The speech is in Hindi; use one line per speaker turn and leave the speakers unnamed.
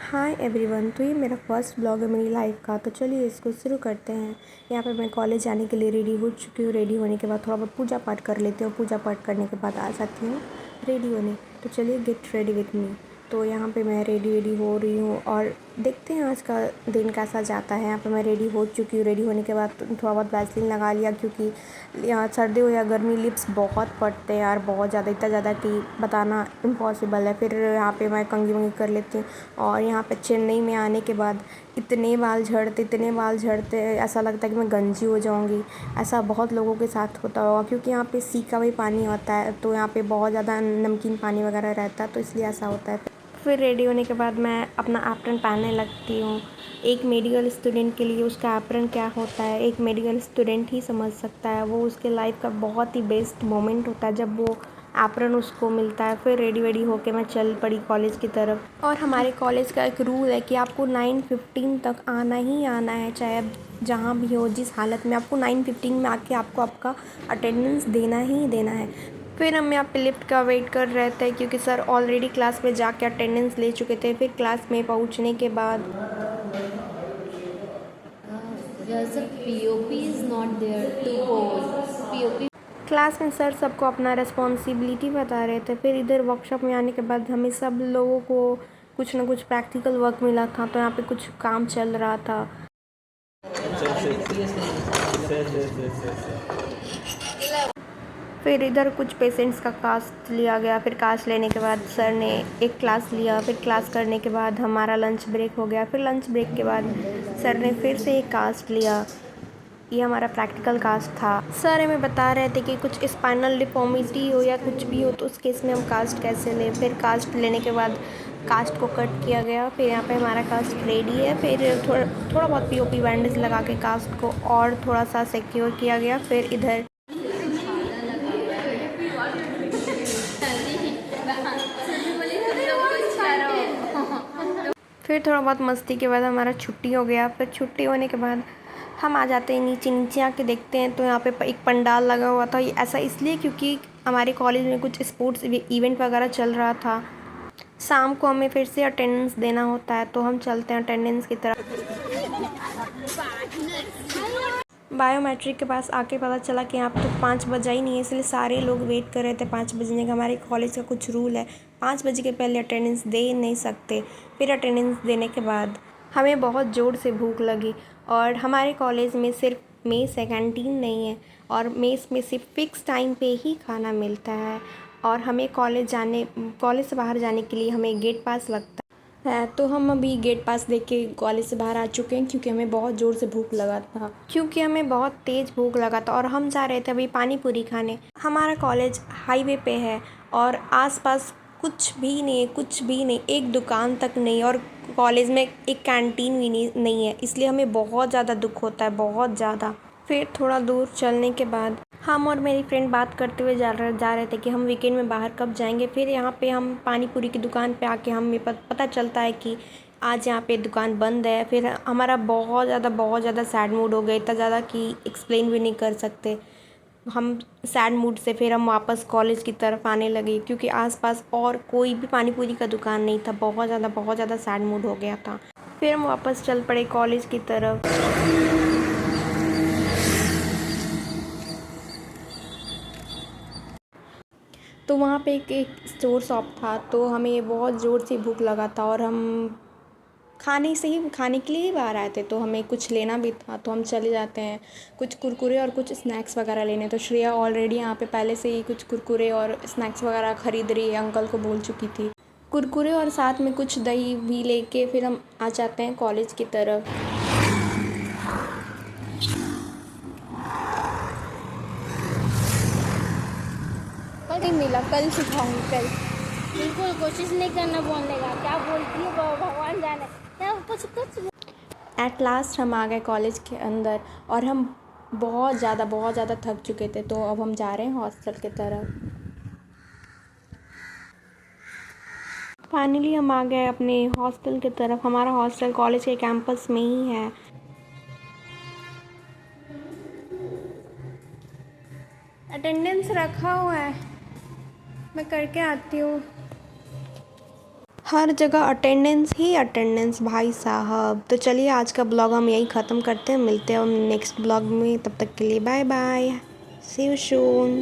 Hi everyone. तो ये मेरा फर्स्ट ब्लॉग है मेरी लाइफ का। तो चलिए इसको शुरू करते हैं। यहाँ पे मैं कॉलेज जाने के लिए रेडी हो चुकी हूँ। रेडी होने के बाद थोड़ा बहुत पूजा पाठ कर लेती हूँ। पूजा पाठ करने के बाद आ जाती हूँ रेडी होने। तो चलिए गेट रेडी विथ मी। तो यहाँ पे मैं रेडी हो रही हूँ और देखते हैं आज का दिन कैसा जाता है। यहाँ पे मैं रेडी हो चुकी हूँ। रेडी होने के बाद थोड़ा बहुत वैसलीन लगा लिया, क्योंकि यहाँ सर्दी हो या गर्मी लिप्स बहुत फटते हैं यार, बहुत ज़्यादा, इतना ज़्यादा कि बताना इम्पॉसिबल है। फिर यहाँ पे मैं कंघी वंघी कर लेती हूँ। और यहाँ पे चेन्नई में आने के बाद इतने बाल झड़ते ऐसा लगता है कि मैं गंजी हो जाऊँगी। ऐसा बहुत लोगों के साथ होता होगा, क्योंकि यहाँ पे सीका हुआ पानी आता है, तो यहाँ पे बहुत ज़्यादा नमकीन पानी वगैरह रहता है, तो इसलिए ऐसा होता है। फिर रेडी होने के बाद मैं अपना एप्रन पहनने लगती हूँ। एक मेडिकल स्टूडेंट के लिए उसका एप्रन क्या होता है, एक मेडिकल स्टूडेंट ही समझ सकता है। वो उसके लाइफ का बहुत ही बेस्ट मोमेंट होता है जब वो एप्रन उसको मिलता है। फिर रेडी होके मैं चल पड़ी कॉलेज की तरफ। और हमारे कॉलेज का एक रूल है कि आपको 9:15 तक आना ही आना है, चाहे आप जहाँ भी हो, जिस हालत में, आपको 9:15 में आके आपको आपका अटेंडेंस देना ही देना है। फिर हम यहाँ पे लिफ्ट का वेट कर रहे थे, क्योंकि सर ऑलरेडी क्लास में जाके अटेंडेंस ले चुके थे। फिर क्लास में पहुँचने के बाद
There's a POP is not there to hold. POP
class में सर सबको अपना रिस्पॉन्सिबिलिटी बता रहे थे। फिर इधर वर्कशॉप में आने के बाद हमें सब लोगों को कुछ ना कुछ प्रैक्टिकल वर्क मिला था, तो यहाँ पे कुछ काम चल रहा था। फिर इधर कुछ पेशेंट्स का कास्ट लिया गया। फिर कास्ट लेने के बाद सर ने एक क्लास लिया। फिर क्लास करने के बाद हमारा लंच ब्रेक हो गया। फिर लंच ब्रेक के बाद सर ने फिर से एक कास्ट लिया। ये हमारा प्रैक्टिकल कास्ट था। सर हमें बता रहे थे कि कुछ स्पाइनल डिफॉर्मिटी हो या कुछ भी हो, तो उस केस में हम कास्ट कैसे लें। फिर कास्ट लेने के बाद कास्ट को कट किया गया। फिर यहाँ पे हमारा कास्ट रेडी है। फिर थोड़ा बहुत पीओपी बैंडेज लगा के कास्ट को और थोड़ा सा सिक्योर किया गया। फिर इधर थोड़ा बहुत मस्ती के बाद हमारा छुट्टी हो गया। फिर छुट्टी होने के बाद हम आ जाते हैं नीचे। नीचे आके देखते हैं तो यहाँ पे एक पंडाल लगा हुआ था। ऐसा इसलिए क्योंकि हमारे कॉलेज में कुछ स्पोर्ट्स इवेंट वगैरह चल रहा था। शाम को हमें फिर से अटेंडेंस देना होता है, तो हम चलते हैं अटेंडेंस की तरफ। बायोमेट्रिक के पास आके पता चला कि यहाँ पे तो 5 बजा ही नहीं है, इसलिए सारे लोग वेट कर रहे थे 5 बजने का। हमारे कॉलेज का कुछ रूल है, 5 बजे के पहले अटेंडेंस दे नहीं सकते। फिर अटेंडेंस देने के बाद हमें बहुत ज़ोर से भूख लगी। और हमारे कॉलेज में सिर्फ मेस है, कैंटीन नहीं है। और मेस में सिर्फ फिक्स टाइम पे ही खाना मिलता है। और हमें कॉलेज से बाहर जाने के लिए हमें गेट पास लगता है। तो हम अभी गेट पास देख के कॉलेज से बाहर आ चुके हैं, क्योंकि हमें बहुत ज़ोर से भूख लगा था। और हम जा रहे थे अभी पानी पूरी खाने। हमारा कॉलेज हाईवे पे है और आसपास कुछ भी नहीं, एक दुकान तक नहीं, और कॉलेज में एक कैंटीन भी नहीं है। इसलिए हमें बहुत ज़्यादा दुख होता है, बहुत ज़्यादा। फिर थोड़ा दूर चलने के बाद हम और मेरी फ्रेंड बात करते हुए जा रहे थे कि हम वीकेंड में बाहर कब जाएंगे। फिर यहाँ पे हम पानी पूरी की दुकान पे आके हमें पता चलता है कि आज यहाँ पे दुकान बंद है। फिर हमारा बहुत ज़्यादा सैड मूड हो गया, इतना ज़्यादा कि एक्सप्लेन भी नहीं कर सकते। हम सैड मूड से फिर हम वापस कॉलेज की तरफ आने लगे, क्योंकि आसपास और कोई भी पानी पूरी का दुकान नहीं था। बहुत ज़्यादा सैड मूड हो गया था। फिर हम वापस चल पड़े कॉलेज की तरफ। तो वहाँ पे एक स्टोर शॉप था, तो हमें बहुत ज़ोर से भूख लगा था और हम खाने के लिए ही बाहर आए थे, तो हमें कुछ लेना भी था। तो हम चले जाते हैं कुछ कुरकुरे और कुछ स्नैक्स वगैरह लेने। तो श्रेया ऑलरेडी यहाँ पे पहले से ही कुछ कुरकुरे और स्नैक्स वगैरह ख़रीद रही है, अंकल को बोल चुकी थी। कुरकुरे और साथ में कुछ दही भी लेके फिर हम आ जाते हैं कॉलेज की तरफ।
नहीं मिला, कल सिखाऊंगी कल। बिल्कुल कोशिश नहीं करना बोलने का, क्या बोलती है भगवान जाने। क्या कुछ
एट लास्ट हम आ गए कॉलेज के अंदर और हम बहुत ज़्यादा थक चुके थे। तो अब हम जा रहे हैं हॉस्टल की तरफ। फाइनली हम आ गए अपने हॉस्टल की तरफ। हमारा हॉस्टल कॉलेज के कैंपस में ही है। अटेंडेंस रखा हुआ है, मैं करके आती हूँ। हर जगह अटेंडेंस ही अटेंडेंस भाई साहब। तो चलिए आज का ब्लॉग हम यहीं ख़त्म करते हैं, मिलते हैं हम नेक्स्ट ब्लॉग में। तब तक के लिए bye bye, see you soon.